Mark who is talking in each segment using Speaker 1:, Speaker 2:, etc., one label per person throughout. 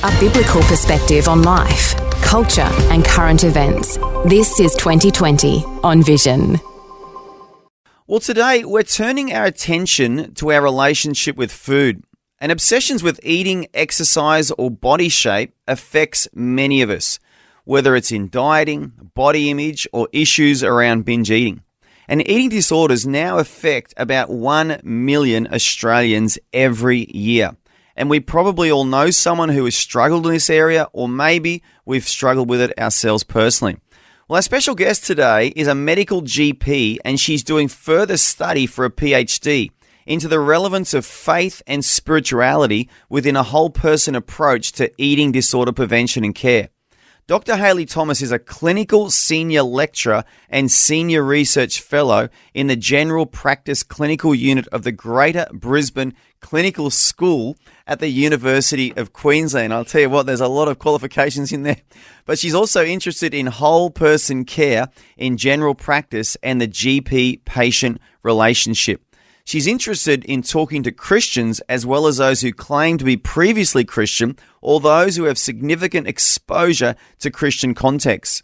Speaker 1: A biblical perspective on life, culture and current events. This is 2020 on Vision.
Speaker 2: Well, today we're turning our attention to our relationship with food. And obsessions with eating, exercise or body shape affects many of us, whether it's in dieting, body image or issues around binge eating. And eating disorders now affect about 1 million Australians every year. And we probably all know someone who has struggled in this area, or maybe we've struggled with it ourselves personally. Well, our special guest today is a medical GP, and she's doing further study for a PhD into the relevance of faith and spirituality within a whole person approach to eating disorder prevention and care. Dr. Hayley Thomas is a clinical senior lecturer and senior research fellow in the General Practice Clinical Unit of the Greater Brisbane Clinical School at the University of Queensland. I'll tell you what, there's a lot of qualifications in there. But she's also interested in whole person care in general practice and the GP-patient relationship. She's interested in talking to Christians as well as those who claim to be previously Christian or those who have significant exposure to Christian contexts.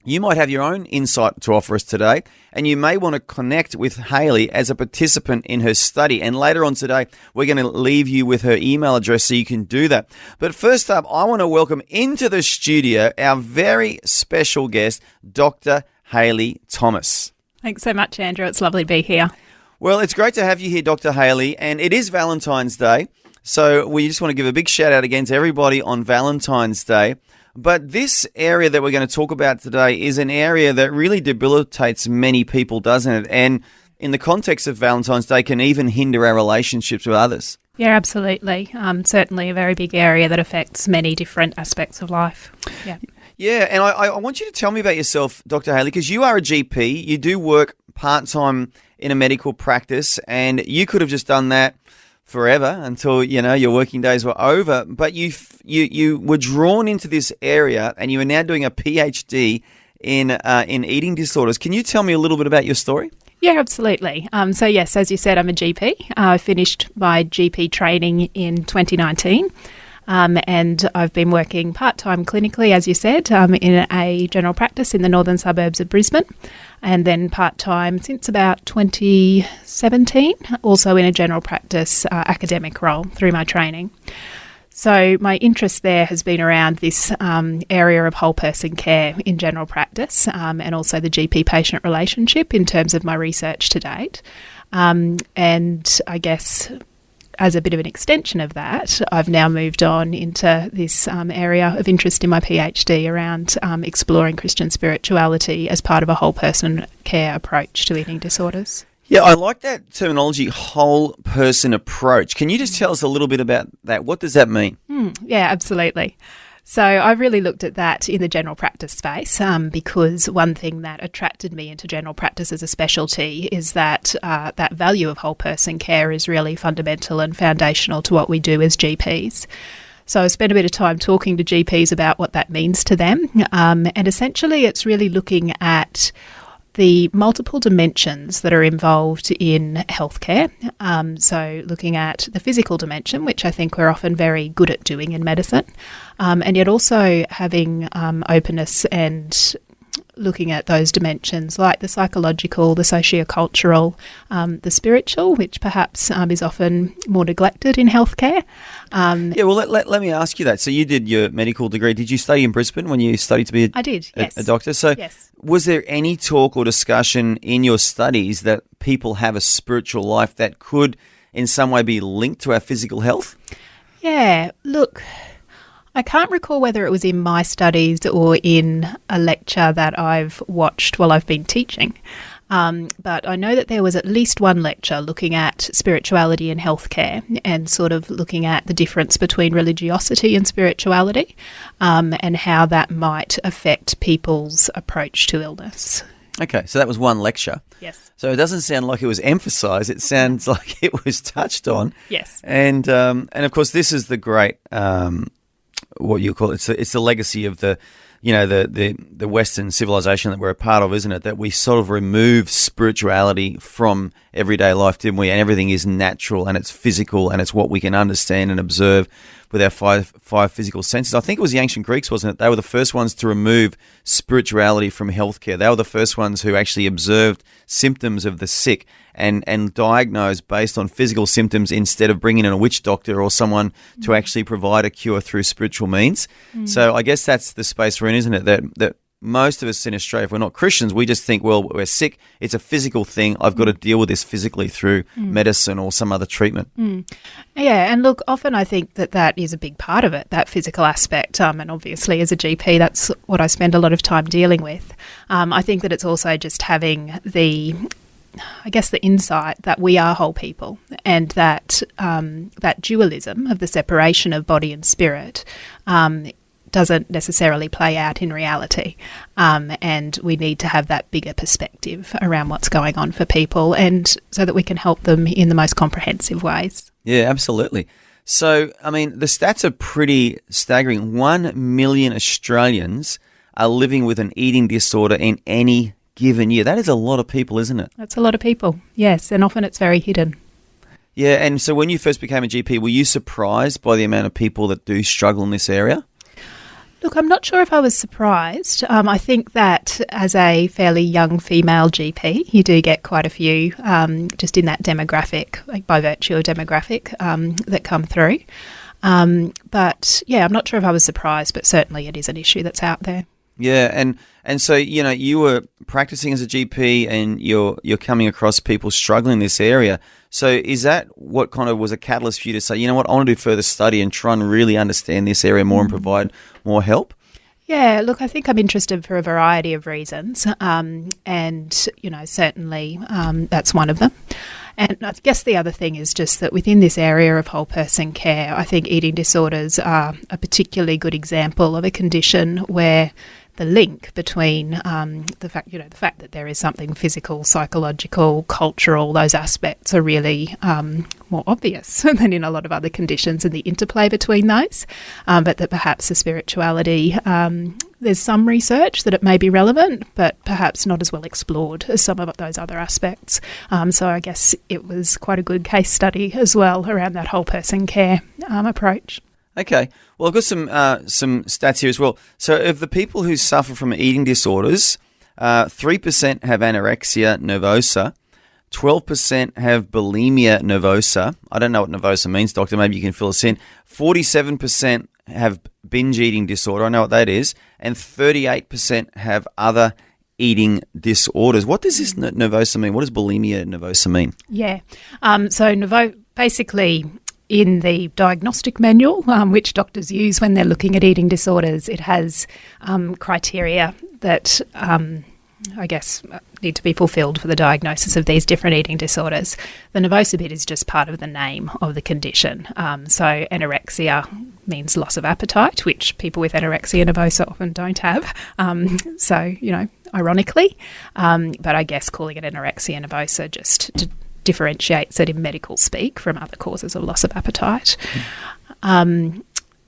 Speaker 2: You might have your own insight to offer us today, and you may want to connect with Hayley as a participant in her study. And later on today, we're going to leave you with her email address so you can do that. But first up, I want to welcome into the studio our very special guest, Dr. Hayley Thomas.
Speaker 3: Thanks so much, Andrew. It's lovely to be here.
Speaker 2: Well, it's great to have you here, Dr. Hayley, and it is Valentine's Day, so we just want to give a big shout out again to everybody on Valentine's Day. But this area that we're going to talk about today is an area that really debilitates many people, doesn't it? And in the context of Valentine's Day, can even hinder our relationships with others.
Speaker 3: Yeah, absolutely. Certainly a very big area that affects many different aspects of life. Yeah.
Speaker 2: Yeah, and I want you to tell me about yourself, Dr. Hayley, because you are a GP. You do work part-time in a medical practice, and you could have just done that forever until, you know, your working days were over. But you were drawn into this area, and you are now doing a PhD in eating disorders. Can you tell me a little bit about your story?
Speaker 3: Yeah, absolutely. So yes, as you said, I'm a GP. I finished my GP training in 2019. And I've been working part-time clinically, as you said, in a general practice in the northern suburbs of Brisbane, and then part-time since about 2017, also in a general practice academic role through my training. So my interest there has been around this area of whole person care in general practice, and also the GP-patient relationship in terms of my research to date. And I guess as a bit of an extension of that, I've now moved on into this area of interest in my PhD around exploring Christian spirituality as part of a whole person care approach to eating disorders.
Speaker 2: Yeah, I like that terminology, whole person approach. Can you just tell us a little bit about that? What does that mean?
Speaker 3: Yeah, absolutely. So I really looked at that in the general practice space because one thing that attracted me into general practice as a specialty is that that value of whole person care is really fundamental and foundational to what we do as GPs. So I spent a bit of time talking to GPs about what that means to them. And essentially it's really looking at the multiple dimensions that are involved in healthcare. So looking at the physical dimension, which I think we're often very good at doing in medicine, and yet also having openness and looking at those dimensions like the psychological, the sociocultural, the spiritual, which perhaps is often more neglected in healthcare.
Speaker 2: Yeah, well, let me ask you that. So you did your medical degree. Did you study in Brisbane when you studied to be
Speaker 3: I did, yes.
Speaker 2: a doctor? So
Speaker 3: yes.
Speaker 2: Was there any talk or discussion in your studies that people have a spiritual life that could in some way be linked to our physical health?
Speaker 3: Yeah, look, I can't recall whether it was in my studies or in a lecture that I've watched while I've been teaching. But I know that there was at least one lecture looking at spirituality in healthcare and sort of looking at the difference between religiosity and spirituality and how that might affect people's approach to illness.
Speaker 2: Okay, so that was one lecture.
Speaker 3: Yes.
Speaker 2: So it doesn't sound like it was emphasised. It sounds like it was touched on.
Speaker 3: Yes.
Speaker 2: And of course, this is the great what you call it. It's the legacy of the Western civilization that we're a part of, isn't it? That we sort of remove spirituality from everyday life, didn't we? And everything is natural and it's physical and it's what we can understand and observe with our five physical senses. I think it was the ancient Greeks, wasn't it? They were the first ones to remove spirituality from healthcare. They were the first ones who actually observed symptoms of the sick and diagnosed based on physical symptoms instead of bringing in a witch doctor or someone to actually provide a cure through spiritual means. So I guess that's the space we're in, isn't it? That most of us in Australia, if we're not Christians, we just think, well, we're sick. It's a physical thing. I've got to deal with this physically through medicine or some other treatment.
Speaker 3: Yeah, and look, often I think that is a big part of it, that physical aspect. And obviously as a GP, that's what I spend a lot of time dealing with. I think that it's also just having the insight that we are whole people, and that that dualism of the separation of body and spirit doesn't necessarily play out in reality. And we need to have that bigger perspective around what's going on for people, and so that we can help them in the most comprehensive ways.
Speaker 2: Yeah, absolutely. So, I mean, the stats are pretty staggering. 1 million Australians are living with an eating disorder in any given year. That is a lot of people, isn't it?
Speaker 3: That's a lot of people, yes, and often it's very hidden.
Speaker 2: Yeah, and so when you first became a GP, were you surprised by the amount of people that do struggle in this area?
Speaker 3: Look, I'm not sure if I was surprised. I think that as a fairly young female GP, you do get quite a few just in that demographic, like by virtue of demographic, that come through. But yeah, I'm not sure if I was surprised, but certainly it is an issue that's out there.
Speaker 2: Yeah, and so, you know, you were practicing as a GP and you're coming across people struggling in this area. So is that what kind of was a catalyst for you to say, you know what, I want to do further study and try and really understand this area more and provide more help?
Speaker 3: Yeah, look, I think I'm interested for a variety of reasons. And, you know, certainly that's one of them. And I guess the other thing is just that within this area of whole person care, I think eating disorders are a particularly good example of a condition where the link between the fact that there is something physical, psychological, cultural, those aspects are really more obvious than in a lot of other conditions, and the interplay between those. But that perhaps the spirituality, there's some research that it may be relevant, but perhaps not as well explored as some of those other aspects. So I guess it was quite a good case study as well around that whole person care approach.
Speaker 2: Okay. Well, I've got some stats here as well. So of the people who suffer from eating disorders, 3% have anorexia nervosa, 12% have bulimia nervosa. I don't know what nervosa means, doctor. Maybe you can fill us in. 47% have binge eating disorder. I know what that is. And 38% have other eating disorders. What does this nervosa mean? What does bulimia nervosa mean?
Speaker 3: Yeah. So basically, in the diagnostic manual, which doctors use when they're looking at eating disorders, it has criteria that I guess need to be fulfilled for the diagnosis of these different eating disorders. The nervosa bit is just part of the name of the condition. So anorexia means loss of appetite, which people with anorexia nervosa often don't have. So, you know, ironically. But I guess calling it anorexia nervosa just differentiates it in medical speak from other causes of loss of appetite.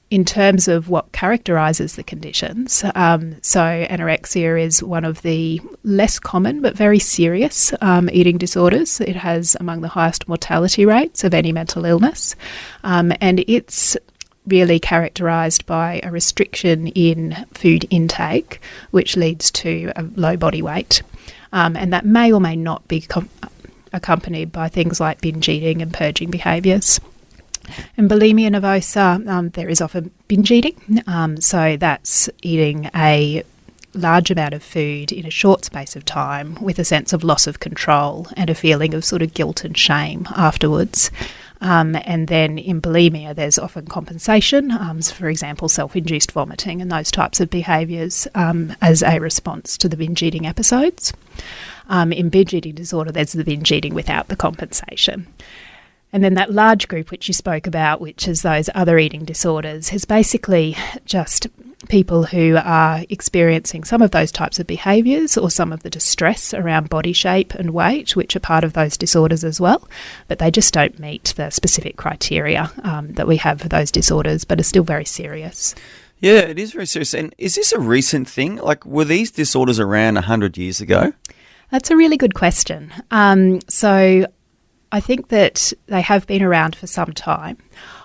Speaker 3: In terms of what characterises the conditions, so anorexia is one of the less common but very serious eating disorders. It has among the highest mortality rates of any mental illness, and it's really characterised by a restriction in food intake, which leads to a low body weight, and that may or may not be accompanied by things like binge eating and purging behaviours. In bulimia nervosa, there is often binge eating, so that's eating a large amount of food in a short space of time with a sense of loss of control and a feeling of sort of guilt and shame afterwards. And then in bulimia, there's often compensation, for example, self-induced vomiting and those types of behaviours as a response to the binge eating episodes. In binge eating disorder, there's the binge eating without the compensation. And then that large group which you spoke about, which is those other eating disorders, is basically just people who are experiencing some of those types of behaviours or some of the distress around body shape and weight, which are part of those disorders as well, but they just don't meet the specific criteria that we have for those disorders, but are still very serious.
Speaker 2: Yeah, it is very serious. And is this a recent thing? Like, were these disorders around 100 years ago?
Speaker 3: That's a really good question. So I think that they have been around for some time.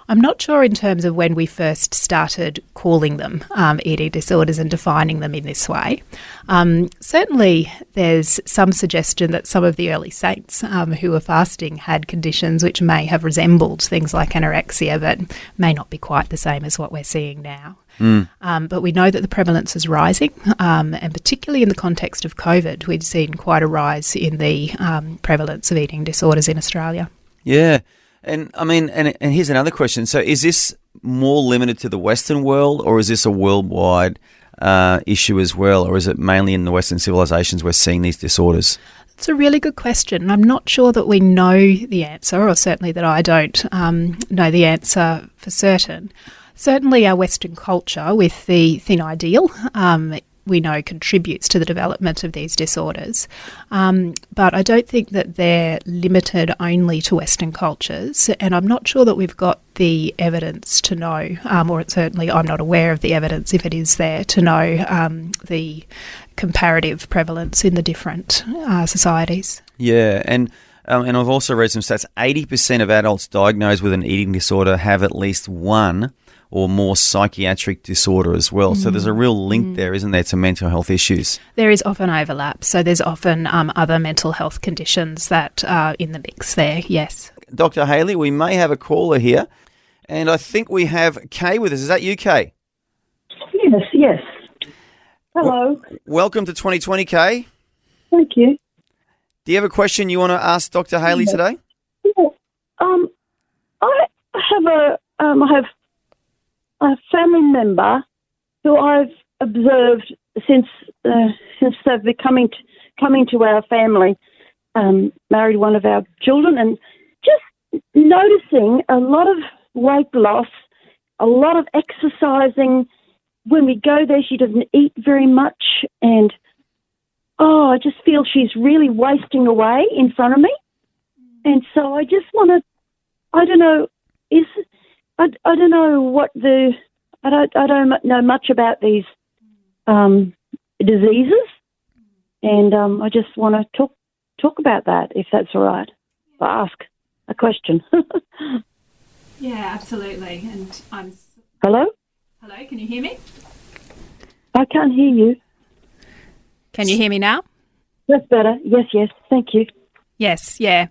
Speaker 3: I'm not sure in terms of when we first started calling them eating disorders and defining them in this way. Certainly there's some suggestion that some of the early saints who were fasting had conditions which may have resembled things like anorexia, but may not be quite the same as what we're seeing now. But we know that the prevalence is rising, and particularly in the context of COVID, we've seen quite a rise in the prevalence of eating disorders in Australia.
Speaker 2: Yeah. And I mean, and here's another question. So is this more limited to the Western world, or is this a worldwide issue as well? Or is it mainly in the Western civilizations we're seeing these disorders?
Speaker 3: It's a really good question. I'm not sure that we know the answer, or certainly that I don't know the answer for certain. Certainly our Western culture with the thin ideal we know contributes to the development of these disorders. But I don't think that they're limited only to Western cultures, and I'm not sure that we've got the evidence to know, or certainly I'm not aware of the evidence, if it is there, to know the comparative prevalence in the different societies.
Speaker 2: Yeah, and I've also read some stats. 80% of adults diagnosed with an eating disorder have at least one or more psychiatric disorder as well. So there's a real link there, isn't there, to mental health issues?
Speaker 3: There is often overlap. So there's often other mental health conditions that are in the mix there, yes.
Speaker 2: Dr. Hayley, we may have a caller here, and I think we have Kay with us. Is that you, Kay?
Speaker 4: Yes. Hello.
Speaker 2: Welcome to 2020, Kay.
Speaker 4: Thank you.
Speaker 2: Do you have a question you want to ask Dr. Hayley today?
Speaker 4: Yeah. I have a family member who I've observed since they've been coming to our family, married one of our children, and just noticing a lot of weight loss, a lot of exercising. When we go there, she doesn't eat very much, and I just feel she's really wasting away in front of me. And so I just want to, I don't know I don't know much about these diseases, and I just want to talk about that, if that's all right. Ask a question.
Speaker 3: Yeah, absolutely. And I'm...
Speaker 4: Hello?
Speaker 3: Hello, can you hear me?
Speaker 4: I can't hear you.
Speaker 3: Can you hear me now?
Speaker 4: That's better. Yes. Thank you.
Speaker 3: Yes, yeah.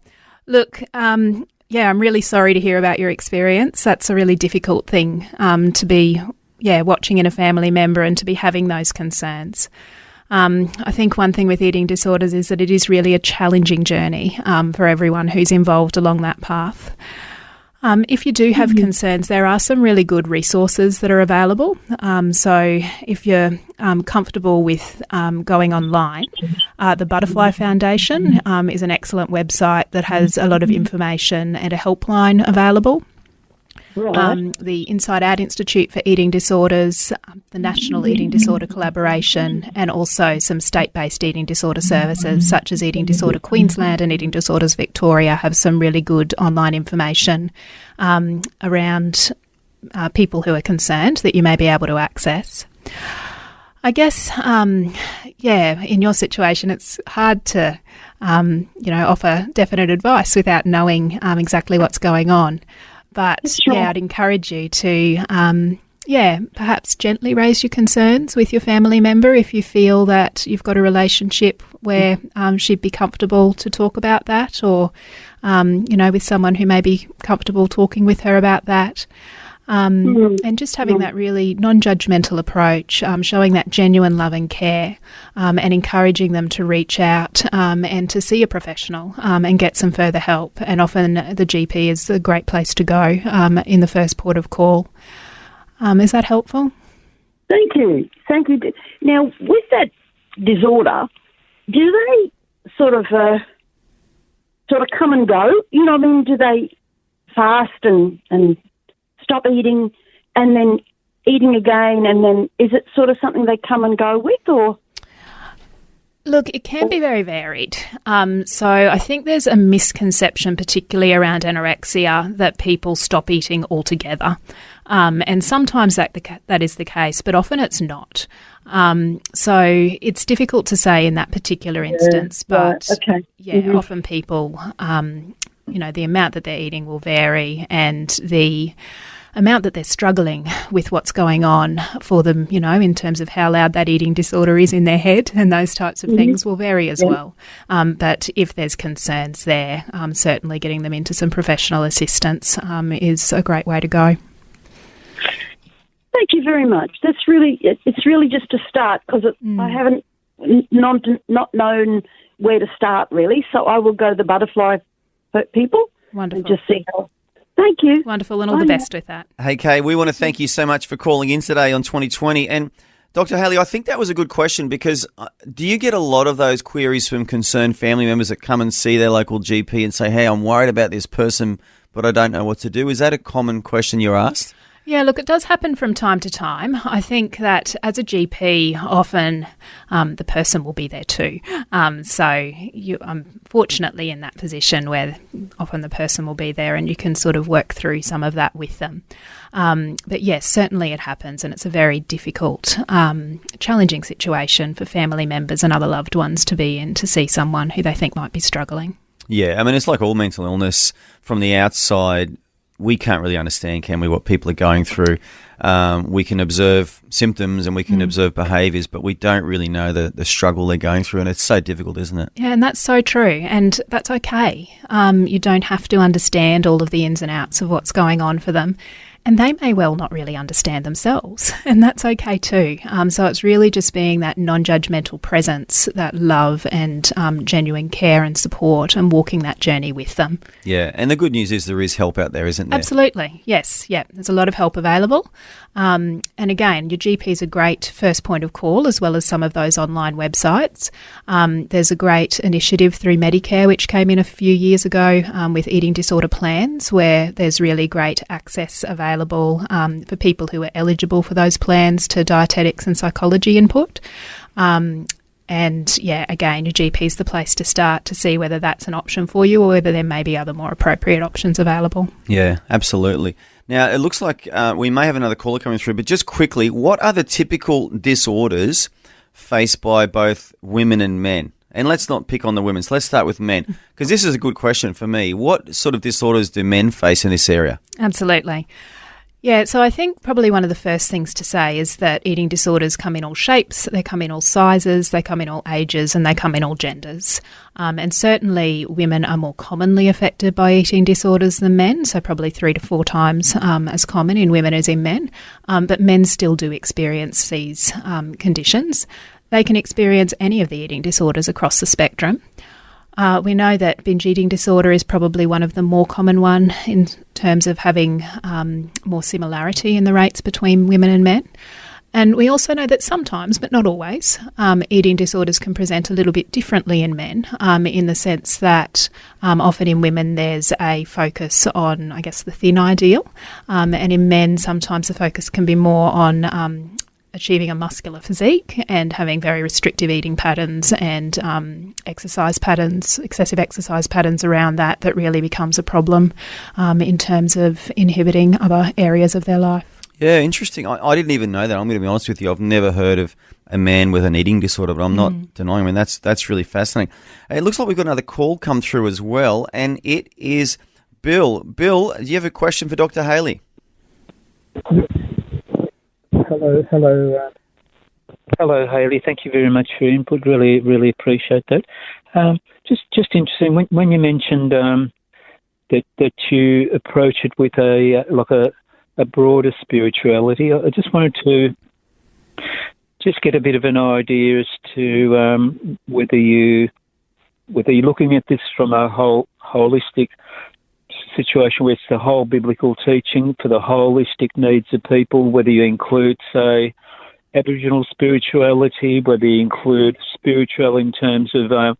Speaker 3: Look, I'm really sorry to hear about your experience. That's a really difficult thing to be, watching in a family member and to be having those concerns. I think one thing with eating disorders is that it is really a challenging journey for everyone who's involved along that path. If you do have concerns, there are some really good resources that are available. So if you're comfortable with going online, the Butterfly Foundation is an excellent website that has a lot of information and a helpline available.
Speaker 4: Right.
Speaker 3: The Inside Out Institute for Eating Disorders, the National Eating Disorder Collaboration, and also some state-based eating disorder services such as Eating Disorder Queensland and Eating Disorders Victoria have some really good online information around people who are concerned that you may be able to access. I guess, in your situation, it's hard to, offer definite advice without knowing exactly what's going on. But,
Speaker 4: sure.
Speaker 3: I'd encourage you to, perhaps gently raise your concerns with your family member if you feel that you've got a relationship where she'd be comfortable to talk about that, or, with someone who may be comfortable talking with her about that. And just having that really non-judgmental approach, showing that genuine love and care, and encouraging them to reach out and to see a professional and get some further help. And often the GP is a great place to go in the first port of call. Is that helpful?
Speaker 4: Thank you. Now, with that disorder, do they sort of come and go? You know what I mean? Do they fast and stop eating and then eating again, and then is it sort of something they come and go with, or?
Speaker 3: Look, it can be very varied. So I think there's a misconception, particularly around anorexia, that people stop eating altogether. And sometimes that is the case, but often it's not. So it's difficult to say in that particular instance, but
Speaker 4: right. Okay.
Speaker 3: often people the amount that they're eating will vary, and the amount that they're struggling with what's going on for them, in terms of how loud that eating disorder is in their head and those types of things will vary as well. But if there's concerns there, certainly getting them into some professional assistance is a great way to go.
Speaker 4: Thank you very much. It's really just a start, because I haven't not known where to start really. So I will go to the butterfly people.
Speaker 3: Wonderful.
Speaker 4: And just see how. Thank you.
Speaker 3: Wonderful, and all the best with that.
Speaker 2: Hey, Kay, we want to thank you so much for calling in today on 2020. And Dr. Hayley, I think that was a good question, because do you get a lot of those queries from concerned family members that come and see their local GP and say, hey, I'm worried about this person, but I don't know what to do? Is that a common question you're asked?
Speaker 3: Yeah, look, it does happen from time to time. I think that as a GP, often the person will be there too. So I'm fortunately in that position where often the person will be there and you can sort of work through some of that with them. But yes, certainly it happens, and it's a very difficult, challenging situation for family members and other loved ones to be in, to see someone who they think might be struggling.
Speaker 2: Yeah, I mean, it's like all mental illness from the outside. We can't really understand, can we, what people are going through. We can observe symptoms and we can observe behaviours, but we don't really know the struggle they're going through, and it's so difficult, isn't it?
Speaker 3: Yeah, and that's so true, and that's okay. You don't have to understand all of the ins and outs of what's going on for them. And they may well not really understand themselves, and that's okay too. So it's really just being that non-judgmental presence, that love and genuine care and support, and walking that journey with them.
Speaker 2: Yeah, and the good news is there is help out there, isn't there?
Speaker 3: Absolutely, yes. Yeah, there's a lot of help available. And again, your GP is a great first point of call, as well as some of those online websites. There's a great initiative through Medicare, which came in a few years ago with eating disorder plans, where there's really great access available for people who are eligible for those plans to dietetics and psychology input. And yeah, again, your GP is the place to start to see whether that's an option for you or whether there may be other more appropriate options available.
Speaker 2: Yeah, absolutely. Now, it looks like we may have another caller coming through, but just quickly, what are the typical disorders faced by both women and men? And let's not pick on the women, so let's start with men, because this is a good question for me. What sort of disorders do men face in this area?
Speaker 3: Absolutely. Yeah, so I think probably one of the first things to say is that eating disorders come in all shapes, they come in all sizes, they come in all ages, and they come in all genders. And certainly women are more commonly affected by eating disorders than men, so probably 3 to 4 times as common in women as in men. But men still do experience these conditions. They can experience any of the eating disorders across the spectrum. We know that binge eating disorder is probably one of the more common one in terms of having more similarity in the rates between women and men. And we also know that sometimes, but not always, eating disorders can present a little bit differently in men, in the sense that often in women there's a focus on, I guess, the thin ideal. And in men, sometimes the focus can be more on achieving a muscular physique and having very restrictive eating patterns and exercise patterns, excessive exercise patterns around that really becomes a problem in terms of inhibiting other areas of their life.
Speaker 2: Yeah, interesting. I didn't even know that. I'm going to be honest with you. I've never heard of a man with an eating disorder, but I'm not denying. I mean, that's really fascinating. It looks like we've got another call come through as well, and it is Bill. Bill, do you have a question for Dr. Hayley?
Speaker 5: Hello, Hayley. Thank you very much for your input. Really appreciate that. Just interesting when you mentioned that you approach it with a broader spirituality. I just wanted to just get a bit of an idea as to whether you're looking at this from a holistic situation where it's the whole biblical teaching for the holistic needs of people, whether you include, say, Aboriginal spirituality, whether you include spiritual in terms of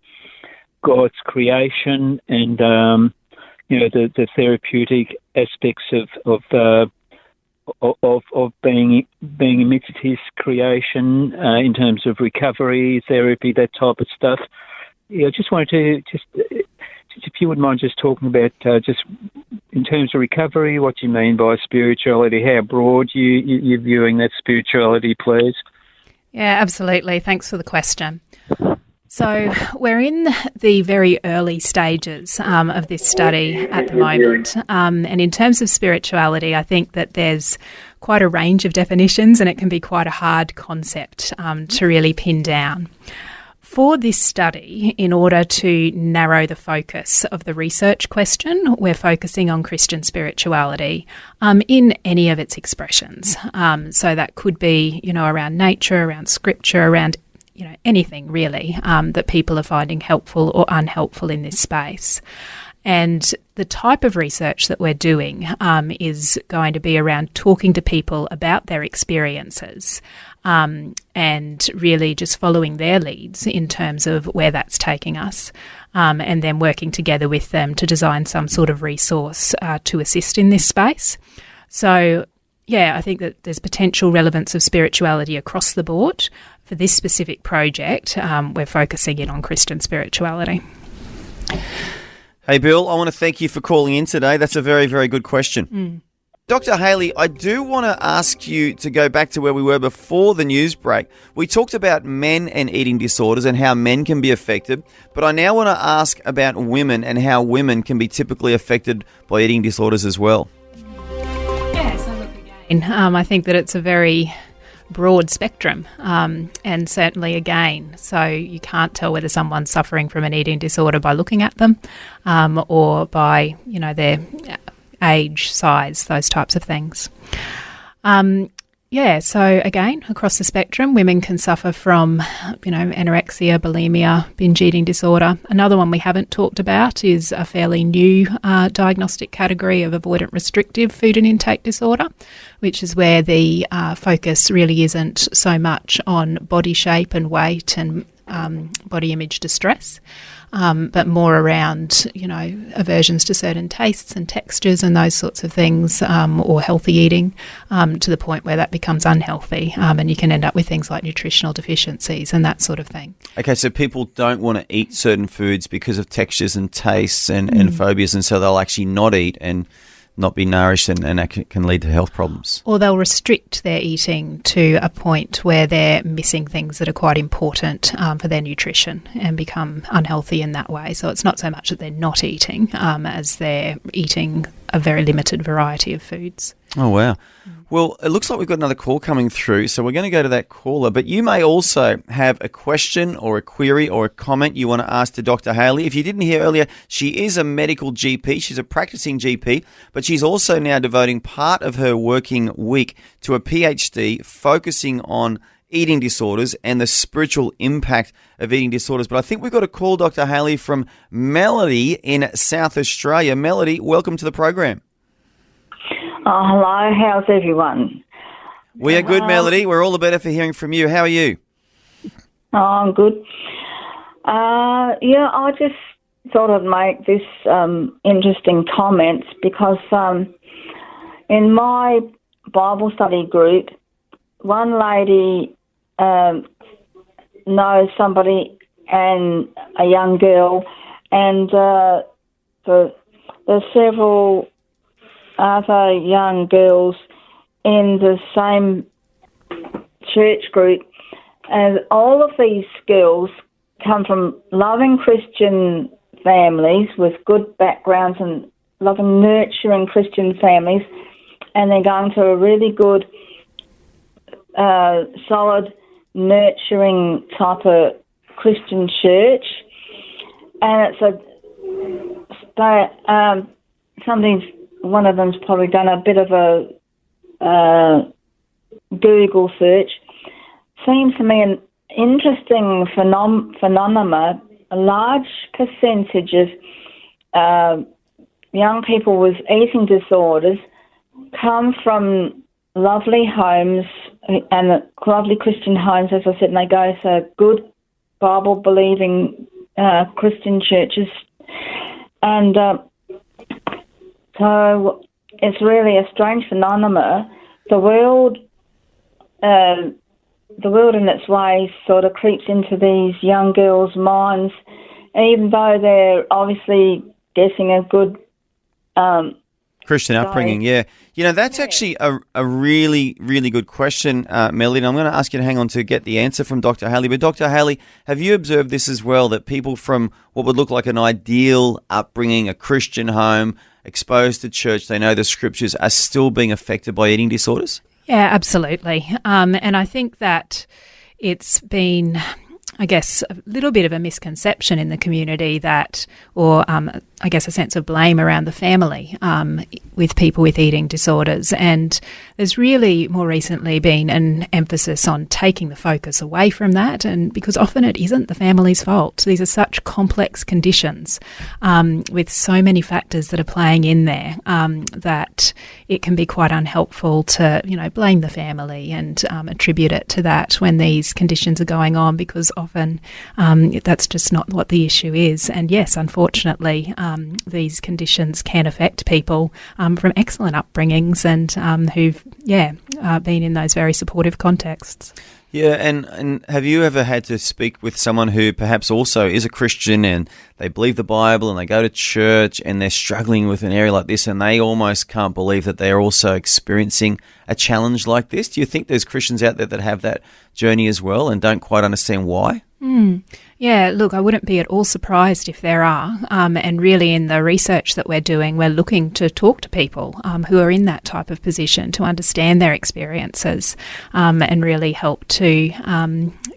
Speaker 5: God's creation and the therapeutic aspects of being amidst His creation in terms of recovery, therapy, that type of stuff. Yeah, I just wanted to if you wouldn't mind just talking about just in terms of recovery, what you mean by spirituality, how broad you're viewing that spirituality, please.
Speaker 3: Yeah, absolutely. Thanks for the question. So we're in the very early stages of this study at the moment. And in terms of spirituality, I think that there's quite a range of definitions and it can be quite a hard concept to really pin down. For this study, in order to narrow the focus of the research question, we're focusing on Christian spirituality in any of its expressions. So that could be, around nature, around scripture, around anything really that people are finding helpful or unhelpful in this space. And the type of research that we're doing is going to be around talking to people about their experiences and really just following their leads in terms of where that's taking us, and then working together with them to design some sort of resource to assist in this space. So, yeah, I think that there's potential relevance of spirituality across the board. For this specific project, we're focusing in on Christian spirituality.
Speaker 2: Hey, Bill, I want to thank you for calling in today. That's a very, very good question. Dr. Hayley, I do want to ask you to go back to where we were before the news break. We talked about men and eating disorders and how men can be affected, but I now want to ask about women and how women can be typically affected by eating disorders as well.
Speaker 3: Yeah, so look again, I think that it's a very broad spectrum, and certainly again, so you can't tell whether someone's suffering from an eating disorder by looking at them, or by their age, size, those types of things. So again, across the spectrum, women can suffer from, anorexia, bulimia, binge eating disorder. Another one we haven't talked about is a fairly new diagnostic category of avoidant restrictive food and intake disorder, which is where the focus really isn't so much on body shape and weight and body image distress, but more around, aversions to certain tastes and textures and those sorts of things, or healthy eating, to the point where that becomes unhealthy, and you can end up with things like nutritional deficiencies and that sort of thing.
Speaker 2: Okay, so people don't want to eat certain foods because of textures and tastes and phobias, and so they'll actually not eat and not be nourished, and that can lead to health problems.
Speaker 3: Or they'll restrict their eating to a point where they're missing things that are quite important for their nutrition and become unhealthy in that way. So it's not so much that they're not eating as they're eating a very limited variety of foods.
Speaker 2: Oh, wow. Well, it looks like we've got another call coming through, so we're going to go to that caller. But you may also have a question or a query or a comment you want to ask to Dr. Hayley. If you didn't hear earlier, she is a medical GP. She's a practicing GP, but she's also now devoting part of her working week to a PhD focusing on eating disorders and the spiritual impact of eating disorders. But I think we've got a call, Dr. Hayley, from Melody in South Australia. Melody, welcome to the program.
Speaker 6: Oh, hello. How's everyone?
Speaker 2: We are good, Melody. We're all the better for hearing from you. How are you?
Speaker 6: Oh, I'm good. I just thought I'd make this interesting comments because in my Bible study group, one lady knows somebody and a young girl, and there's several other young girls in the same church group, and all of these girls come from loving Christian families with good backgrounds and loving, nurturing Christian families, and they're going to a really good, solid, nurturing type of Christian church, and one of them's probably done a bit of a Google search. Seems to me an interesting phenomenon. A large percentage of young people with eating disorders come from lovely homes and lovely Christian homes, as I said, and they go to good Bible-believing Christian churches. And so it's really a strange phenomenon. The world in its way sort of creeps into these young girls' minds, even though they're obviously getting a good
Speaker 2: Christian upbringing, yeah. You know, that's actually a really, really good question, Melody. And I'm going to ask you to hang on to get the answer from Dr. Hayley. But Dr. Hayley, have you observed this as well, that people from what would look like an ideal upbringing, a Christian home, exposed to church, they know the scriptures, are still being affected by eating disorders?
Speaker 3: Yeah, absolutely. And I think that it's been, I guess, a little bit of a misconception in the community that, or I guess a sense of blame around the family with people with eating disorders. And there's really more recently been an emphasis on taking the focus away from that, and because often it isn't the family's fault. These are such complex conditions with so many factors that are playing in there that it can be quite unhelpful to, blame the family and attribute it to that when these conditions are going on, because often that's just not what the issue is. And yes, unfortunately, these conditions can affect people from excellent upbringings and who've, been in those very supportive contexts.
Speaker 2: Yeah, and have you ever had to speak with someone who perhaps also is a Christian and they believe the Bible and they go to church and they're struggling with an area like this and they almost can't believe that they're also experiencing a challenge like this? Do you think there's Christians out there that have that journey as well and don't quite understand why?
Speaker 3: Yeah, look, I wouldn't be at all surprised if there are. And really in the research that we're doing, we're looking to talk to people who are in that type of position to understand their experiences and really help to,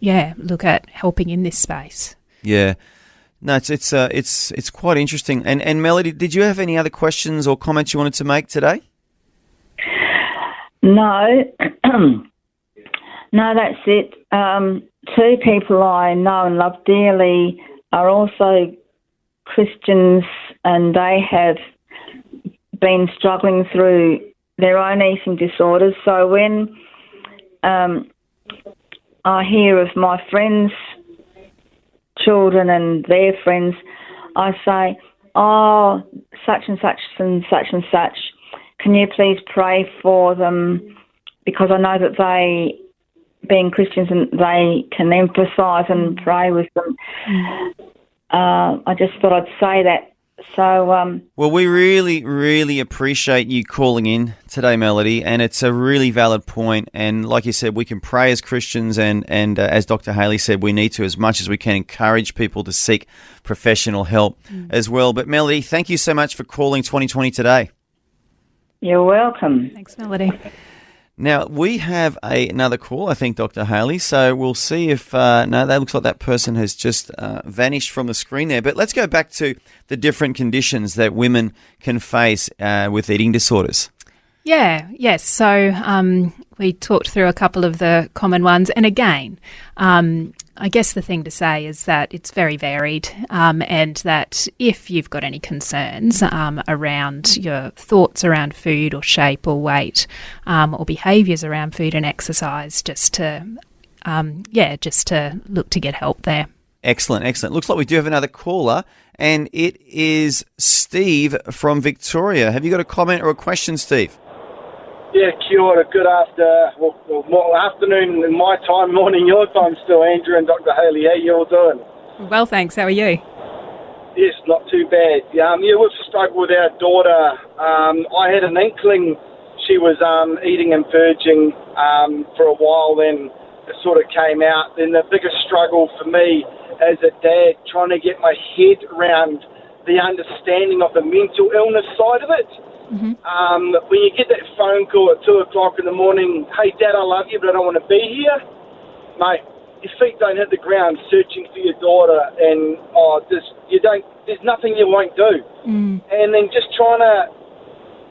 Speaker 3: look at helping in this space.
Speaker 2: Yeah. No, it's quite interesting. And Melody, did you have any other questions or comments you wanted to make today?
Speaker 6: No. No, that's it. Two people I know and love dearly are also Christians, and they have been struggling through their own eating disorders. So when I hear of my friends' children and their friends, I say, oh, such and such and such and such, can you please pray for them? Because I know that they, being Christians, and they can empathise and pray with them. I just thought I'd say that. So,
Speaker 2: well, we really, really appreciate you calling in today, Melody, and it's a really valid point. And like you said, we can pray as Christians, and as Dr. Hayley said, we need to, as much as we can, encourage people to seek professional help as well. But Melody, thank you so much for calling 2020 today.
Speaker 6: You're welcome.
Speaker 3: Thanks, Melody.
Speaker 2: Now, we have another call, I think, Dr. Hayley, so we'll see if... no, that looks like that person has just vanished from the screen there. But let's go back to the different conditions that women can face with eating disorders.
Speaker 3: Yes. So we talked through a couple of the common ones. And again, I guess the thing to say is that it's very varied, and that if you've got any concerns around your thoughts around food or shape or weight or behaviours around food and exercise, just to look to get help there.
Speaker 2: Excellent. Looks like we do have another caller, and it is Steve from Victoria. Have you got a comment or a question, Steve?
Speaker 7: Yeah, kia ora, good afternoon in my time, morning your time still, Andrew and Dr. Hayley. How you all doing?
Speaker 3: Well, thanks. How are you?
Speaker 7: Yes, not too bad. We've struggled with our daughter. I had an inkling she was eating and purging for a while, then it sort of came out. Then the biggest struggle for me as a dad, trying to get my head around the understanding of the mental illness side of it. Mm-hmm. When you get that phone call at 2 o'clock in the morning, hey Dad, I love you, but I don't want to be here, mate, your feet don't hit the ground searching for your daughter, and there's nothing you won't do. And then just trying to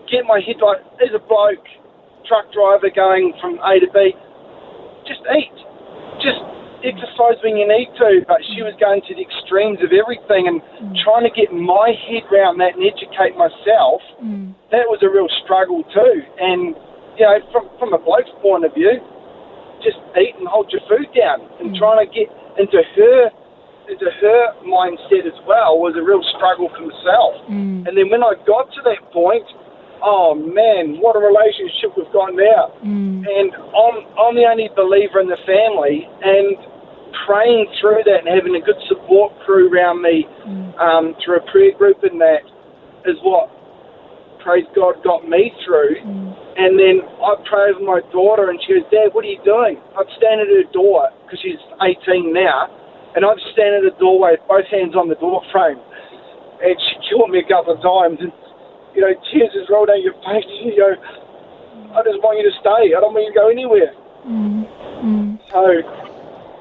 Speaker 7: get my head like, there's a bloke, truck driver going from A to B, just eat, just exercise when you need to. But she was going to the extremes of everything, and trying to get my head around that and educate myself, that was a real struggle too. And from a bloke's point of view, just eat and hold your food down, and trying to get into her mindset as well was a real struggle for myself. And then when I got to that point, oh man, what a relationship we've got now. And I'm the only believer in the family, and praying through that and having a good support crew around me through a prayer group, and that is what praise God, got me through. And then I pray over my daughter, and she goes, Dad, what are you doing? I'd stand at her door, because she's 18 now, and I'd stand at the doorway with both hands on the door frame. And she killed me a couple of times, and, tears just rolled down your face, and you go, I just want you to stay. I don't want you to go anywhere. So...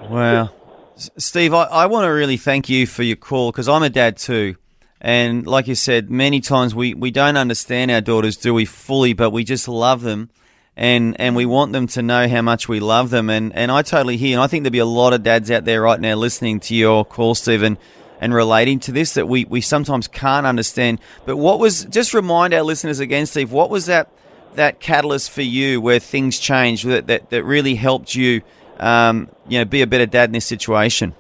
Speaker 2: Wow. Steve, I want to really thank you for your call, because I'm a dad too. And like you said, many times we don't understand our daughters, do we, fully, but we just love them, and we want them to know how much we love them. And I totally hear, and I think there'll be a lot of dads out there right now listening to your call, Steve, and relating to this, that we sometimes can't understand. But just remind our listeners again, Steve, what was that catalyst for you where things changed, that really helped you, be a better dad in this situation?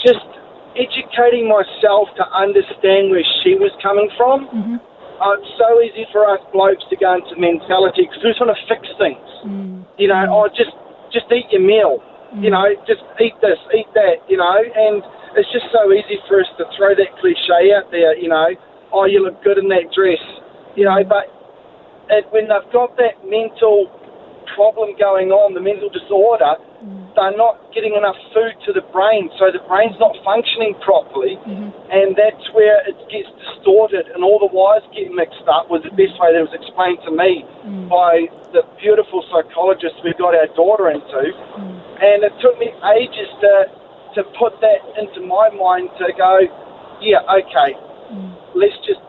Speaker 7: Just educating myself to understand where she was coming from. It's so easy for us blokes to go into mentality because we just want to fix things. Just eat your meal. Just eat this, eat that. And it's just so easy for us to throw that cliche out there. Oh, you look good in that dress. But when they've got that mental problem going on, the mental disorder, they're not getting enough food to the brain, so the brain's not functioning properly, and that's where it gets distorted and all the wires get mixed up, was the best way that was explained to me by the beautiful psychologist we got our daughter into. And it took me ages to put that into my mind, to go, yeah, okay, let's just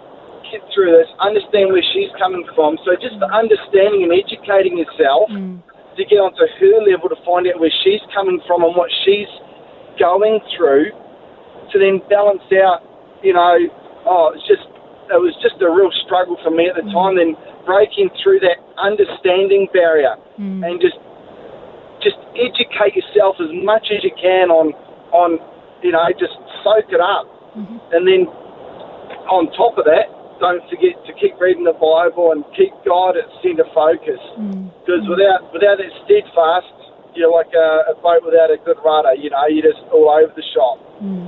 Speaker 7: get through this, understand where she's coming from. So just the understanding and educating yourself to get onto her level, to find out where she's coming from and what she's going through, to then balance out, it was just a real struggle for me at the time, then breaking through that understanding barrier and just educate yourself as much as you can on just soak it up. And then on top of that, don't forget to keep reading the Bible and keep God at centre focus. Because without that steadfast, you're like a boat without a good rudder. You're just all over the shop.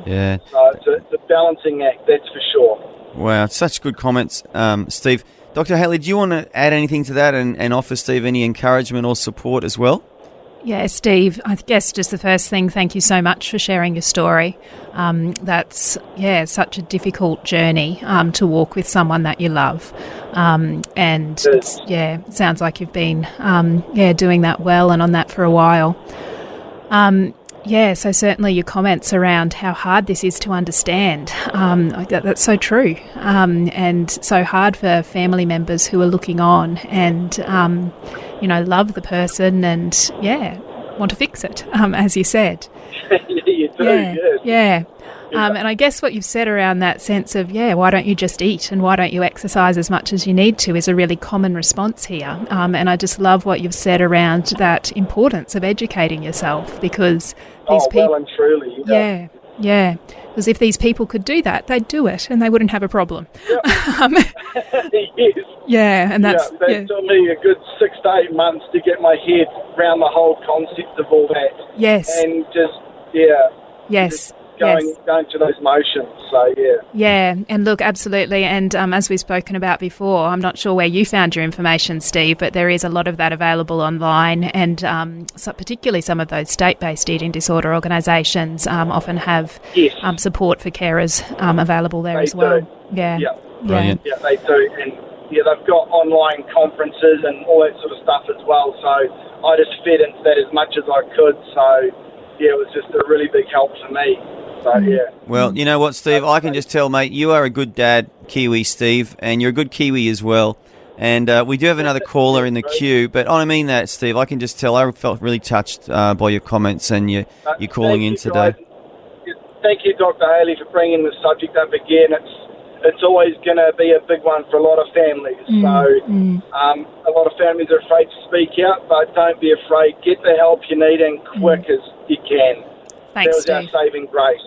Speaker 2: Yeah.
Speaker 7: So it's a balancing act, that's for sure.
Speaker 2: Wow, such good comments, Steve. Dr. Hayley, do you want to add anything to that and offer Steve any encouragement or support as well?
Speaker 3: Yeah, Steve, I guess just the first thing, thank you so much for sharing your story. That's, such a difficult journey to walk with someone that you love. It sounds like you've been, doing that well and on that for a while. So certainly your comments around how hard this is to understand, that's so true, and so hard for family members who are looking on and, love the person and, want to fix it, as you said.
Speaker 7: You do, yes.
Speaker 3: Yeah. And I guess what you've said around that sense of, why don't you just eat and why don't you exercise as much as you need to is a really common response here. And I just love what you've said around that importance of educating yourself, because these people...
Speaker 7: well and truly.
Speaker 3: Yeah. Because if these people could do that, they'd do it and they wouldn't have a problem.
Speaker 7: Yes.
Speaker 3: Yeah, and that's...
Speaker 7: That took me a good 6 to 8 months to get my head around the whole concept of all that.
Speaker 3: Yes.
Speaker 7: And just,
Speaker 3: Yes.
Speaker 7: Going through those motions, so
Speaker 3: Yeah, and look, absolutely, and as we've spoken about before, I'm not sure where you found your information, Steve, but there is a lot of that available online, and particularly some of those state-based eating disorder organisations often have support for carers available there as well.
Speaker 7: Do.
Speaker 3: Yeah.
Speaker 2: Brilliant.
Speaker 7: Yeah, they do, and they've got online conferences and all that sort of stuff as well, so I just fed into that as much as I could, so it was just a really big help for me. So,
Speaker 2: Well, you know what, Steve? I can just tell, mate, you are a good dad, Kiwi Steve, and you're a good Kiwi as well. And we do have another caller in the queue, but I mean that, Steve. I can just tell. I felt really touched by your comments and you calling in today.
Speaker 7: Guys. Thank you, Dr. Hayley, for bringing the subject up again. It's always going to be a big one for a lot of families. A lot of families are afraid to speak out, but don't be afraid. Get the help you need and quick as you can.
Speaker 3: Thanks,
Speaker 7: Steve. That was our saving grace.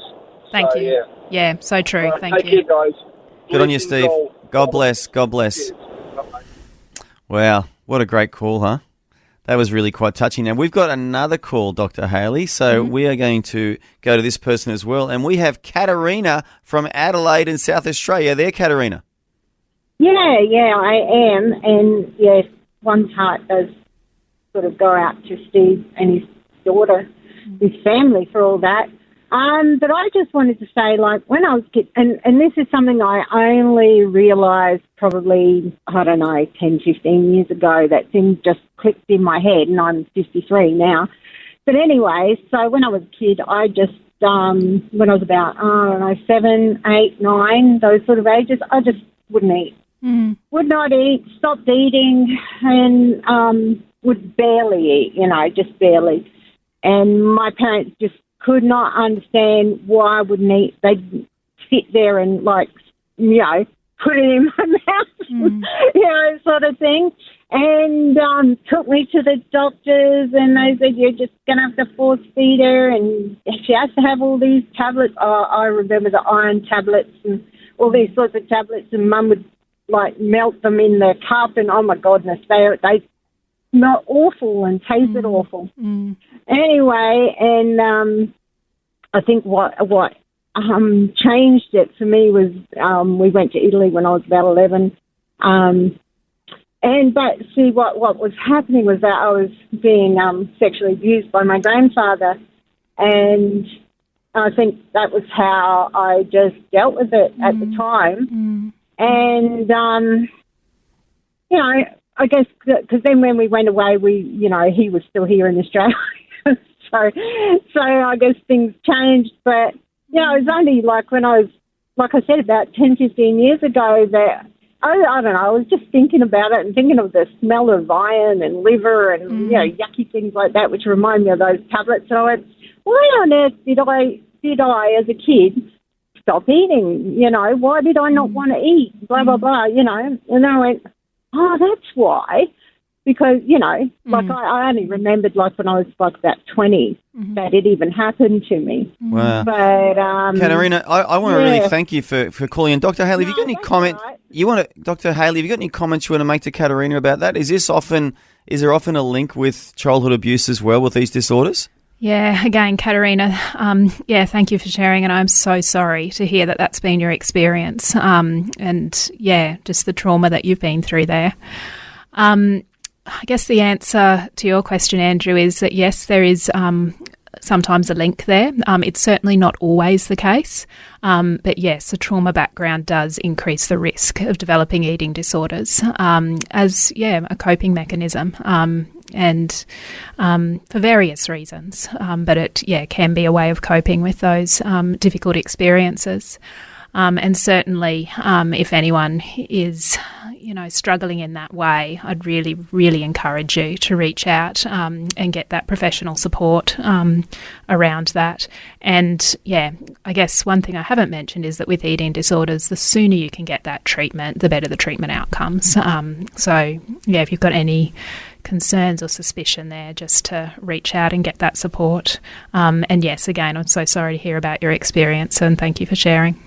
Speaker 3: Thank you. Yeah, so true. Thank
Speaker 7: you.
Speaker 3: Take
Speaker 7: care, guys.
Speaker 2: Good on you, Steve. God bless. God bless. Wow, what a great call, huh? That was really quite touching. Now, we've got another call, Dr. Hayley, so we are going to go to this person as well. And we have Katerina from Adelaide in South Australia. There, Katerina.
Speaker 8: Yeah, I am. And yes, one's heart does sort of go out to Steve and his daughter, his family for all that. But I just wanted to say, like, when I was a kid, and this is something I only realised probably, 10, 15 years ago, that thing just clicked in my head, and I'm 53 now. But anyway, so when I was a kid, I just, when I was about, 7, 8, 9, those sort of ages, I just wouldn't eat. Would not eat, stopped eating, and would barely eat, just barely. And my parents just could not understand why I wouldn't eat. They'd sit there and, like, put it in my mouth, sort of thing. And took me to the doctors, and they said, you're just going to have to force feed her, and she has to have all these tablets. I remember the iron tablets and all these sorts of tablets, and Mum would, like, melt them in the cup, and, oh, my goodness, they smelled awful and tasted awful. Anyway, and I think what changed it for me was we went to Italy when I was about 11. But see, what was happening was that I was being sexually abused by my grandfather, and I think that was how I just dealt with it at the time. And, I guess because then when we went away, he was still here in Australia. So I guess things changed. But, it was only like when I was, like I said, about 10, 15 years ago that, I don't know, I was just thinking about it and thinking of the smell of iron and liver and, yucky things like that, which remind me of those tablets. And I went, why on earth did I, as a kid, stop eating? Why did I not want to eat? Blah, blah, blah, And then I went, oh, that's why. Because, like I only remembered, like, when I was, like, about 20 that it even happened to me.
Speaker 2: Wow.
Speaker 8: But,
Speaker 2: Katerina, I want to really thank you for calling in. Dr. Hayley, have you got any comment? Right. Dr. Hayley, have you got any comments you want to make to Katerina about that? Is there often a link with childhood abuse as well with these disorders?
Speaker 3: Yeah, again, Katerina, thank you for sharing, and I'm so sorry to hear that that's been your experience, and, just the trauma that you've been through there. I guess the answer to your question, Andrew, is that yes, there is sometimes a link there. It's certainly not always the case, but yes, a trauma background does increase the risk of developing eating disorders as a coping mechanism, and for various reasons. But it can be a way of coping with those difficult experiences. And certainly, if anyone is, struggling in that way, I'd really, really encourage you to reach out and get that professional support around that. And, I guess one thing I haven't mentioned is that with eating disorders, the sooner you can get that treatment, the better the treatment outcomes. If you've got any concerns or suspicion there, just to reach out and get that support. And yes, again, I'm so sorry to hear about your experience, and thank you for sharing.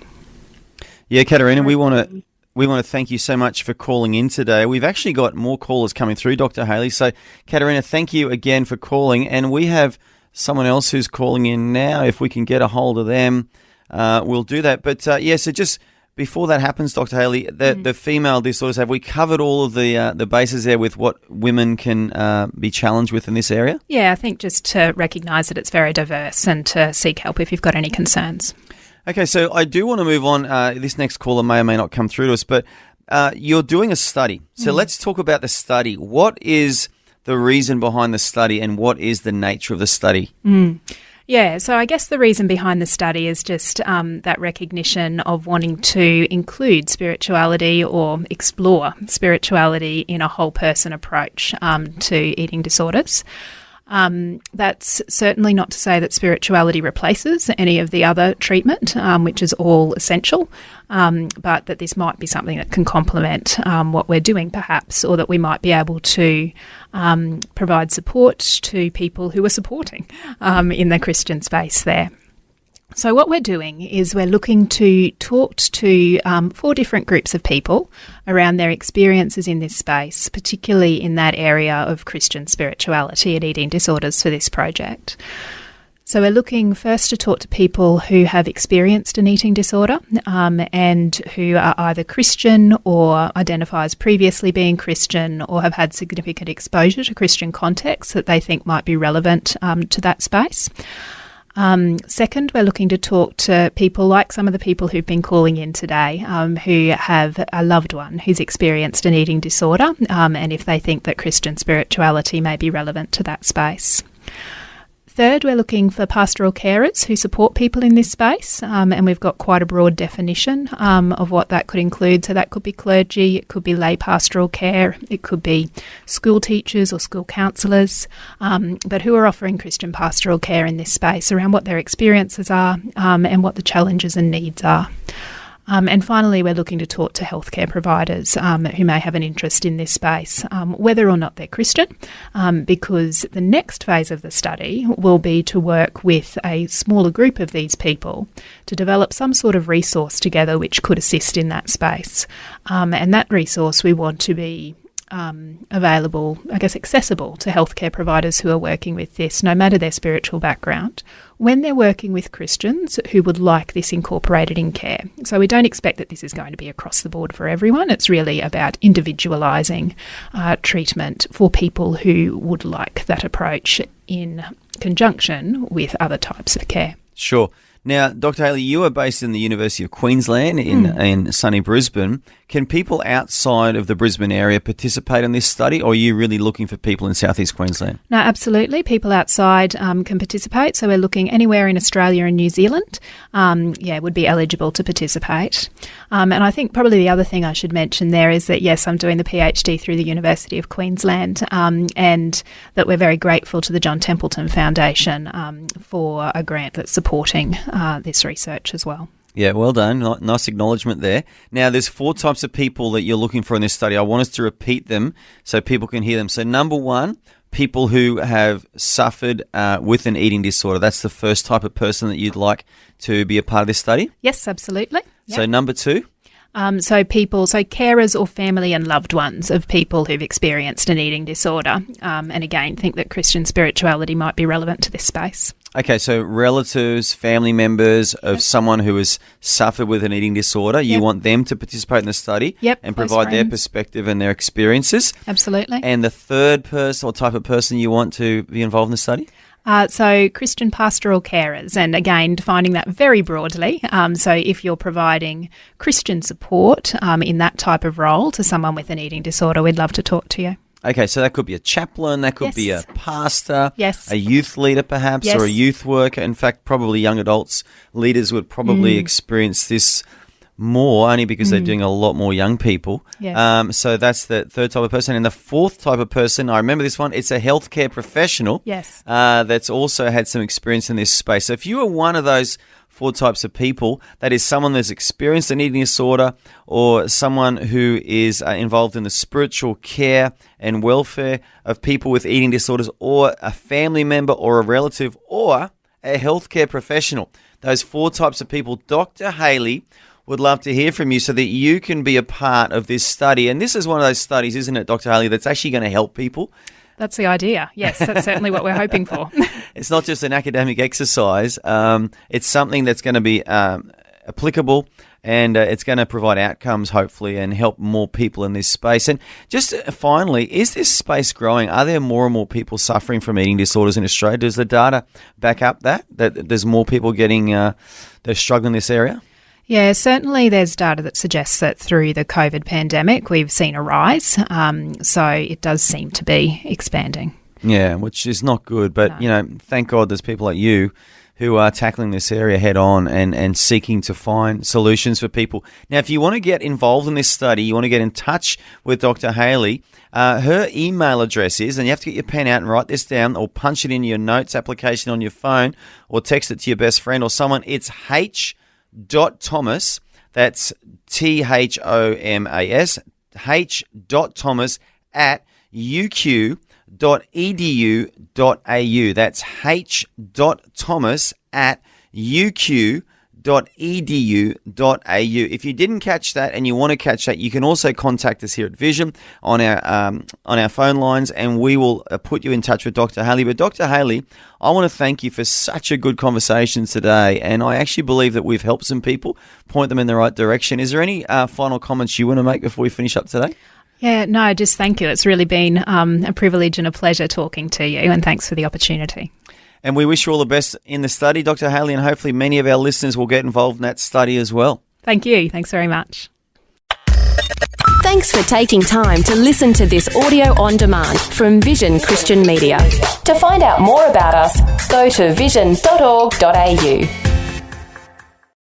Speaker 2: Yeah, Katerina, we want to thank you so much for calling in today. We've actually got more callers coming through, Dr. Hayley. So, Katerina, thank you again for calling. And we have someone else who's calling in now. If we can get a hold of them, we'll do that. But, so just before that happens, Dr. Hayley, the female disorders, have we covered all of the bases there with what women can be challenged with in this area? Yeah,
Speaker 3: I think just to recognise that it's very diverse and to seek help if you've got any concerns.
Speaker 2: Okay, so I do want to move on. This next caller may or may not come through to us, but you're doing a study. So let's talk about the study. What is the reason behind the study, and what is the nature of the study?
Speaker 3: Yeah, so I guess the reason behind the study is just that recognition of wanting to include spirituality or explore spirituality in a whole person approach to eating disorders. That's certainly not to say that spirituality replaces any of the other treatment, which is all essential, but that this might be something that can complement what we're doing perhaps, or that we might be able to provide support to people who are supporting in the Christian space there. So what we're doing is we're looking to talk to 4 different groups of people around their experiences in this space, particularly in that area of Christian spirituality and eating disorders for this project. So we're looking first to talk to people who have experienced an eating disorder and who are either Christian or identify as previously being Christian or have had significant exposure to Christian contexts that they think might be relevant to that space. Second, we're looking to talk to people like some of the people who've been calling in today who have a loved one who's experienced an eating disorder and if they think that Christian spirituality may be relevant to that space. Third, we're looking for pastoral carers who support people in this space, and we've got quite a broad definition of what that could include. So that could be clergy, it could be lay pastoral care, it could be school teachers or school counsellors, but who are offering Christian pastoral care in this space around what their experiences are and what the challenges and needs are. And finally, we're looking to talk to healthcare providers who may have an interest in this space, whether or not they're Christian, because the next phase of the study will be to work with a smaller group of these people to develop some sort of resource together which could assist in that space. And that resource we want to be available, accessible to healthcare providers who are working with this, no matter their spiritual background, when they're working with Christians who would like this incorporated in care. So we don't expect that this is going to be across the board for everyone. It's really about individualising treatment for people who would like that approach in conjunction with other types of care.
Speaker 2: Sure. Now, Dr. Hayley, you are based in the University of Queensland in sunny Brisbane. Can people outside of the Brisbane area participate in this study, or are you really looking for people in southeast Queensland?
Speaker 3: No, absolutely. People outside can participate. So we're looking anywhere in Australia and New Zealand, would be eligible to participate. And I think probably the other thing I should mention there is that, yes, I'm doing the PhD through the University of Queensland and that we're very grateful to the John Templeton Foundation for a grant that's supporting this research as well.
Speaker 2: Yeah, well done. Nice acknowledgement there. Now, there's 4 types of people that you're looking for in this study. I want us to repeat them so people can hear them. So, number 1, people who have suffered with an eating disorder. That's the first type of person that you'd like to be a part of this study?
Speaker 3: Yes, absolutely. Yep.
Speaker 2: So, number 2?
Speaker 3: So carers or family and loved ones of people who've experienced an eating disorder, and again, think that Christian spirituality might be relevant to this space.
Speaker 2: Okay, so relatives, family members of someone who has suffered with an eating disorder, you want them to participate in the study and provide their perspective and their experiences.
Speaker 3: Absolutely.
Speaker 2: And the third person or type of person you want to be involved in the study?
Speaker 3: So Christian pastoral carers, and again, defining that very broadly. So if you're providing Christian support in that type of role to someone with an eating disorder, we'd love to talk to you.
Speaker 2: Okay, so that could be a chaplain, that could be a pastor,
Speaker 3: yes,
Speaker 2: a youth leader perhaps, or a youth worker. In fact, probably young adults leaders would probably experience this more only because they're doing a lot more young people.
Speaker 3: Yes.
Speaker 2: So that's the third type of person. And the fourth type of person, I remember this one, it's a healthcare professional that's also had some experience in this space. So if you are one of those 4 types of people, that is someone that's experienced an eating disorder or someone who is involved in the spiritual care and welfare of people with eating disorders, or a family member or a relative or a healthcare professional. Those 4 types of people, Dr. Hayley would love to hear from you so that you can be a part of this study. And this is one of those studies, isn't it, Dr. Hayley, that's actually going to help people?
Speaker 3: That's the idea. Yes, that's certainly what we're hoping for.
Speaker 2: It's not just an academic exercise. It's something that's going to be applicable, and it's going to provide outcomes, hopefully, and help more people in this space. And just finally, is this space growing? Are there more and more people suffering from eating disorders in Australia? Does the data back up that there's more people getting they're struggling in this area?
Speaker 3: Yeah, certainly there's data that suggests that through the COVID pandemic, we've seen a rise. So it does seem to be expanding.
Speaker 2: Yeah, which is not good. But, thank God there's people like you who are tackling this area head on and seeking to find solutions for people. Now, if you want to get involved in this study, you want to get in touch with Dr. Hayley, her email address is, and you have to get your pen out and write this down or punch it in your notes application on your phone or text it to your best friend or someone. It's h.thomas, that's THOMAS, h.thomas at uq.edu.au. That's h.thomas at uq.edu.au. If you didn't catch that and you want to catch that, you can also contact us here at Vision on our phone lines, and we will put you in touch with Dr. Hayley. But Dr. Hayley, I want to thank you for such a good conversation today, and I actually believe that we've helped some people, point them in the right direction. Is there any final comments you want to make before we finish up today?
Speaker 3: Yeah, no, just thank you. It's really been a privilege and a pleasure talking to you, and thanks for the opportunity.
Speaker 2: And we wish you all the best in the study, Dr. Hayley, and hopefully many of our listeners will get involved in that study as well.
Speaker 3: Thank you. Thanks very much.
Speaker 1: Thanks for taking time to listen to this audio on demand from Vision Christian Media. To find out more about us, go to vision.org.au.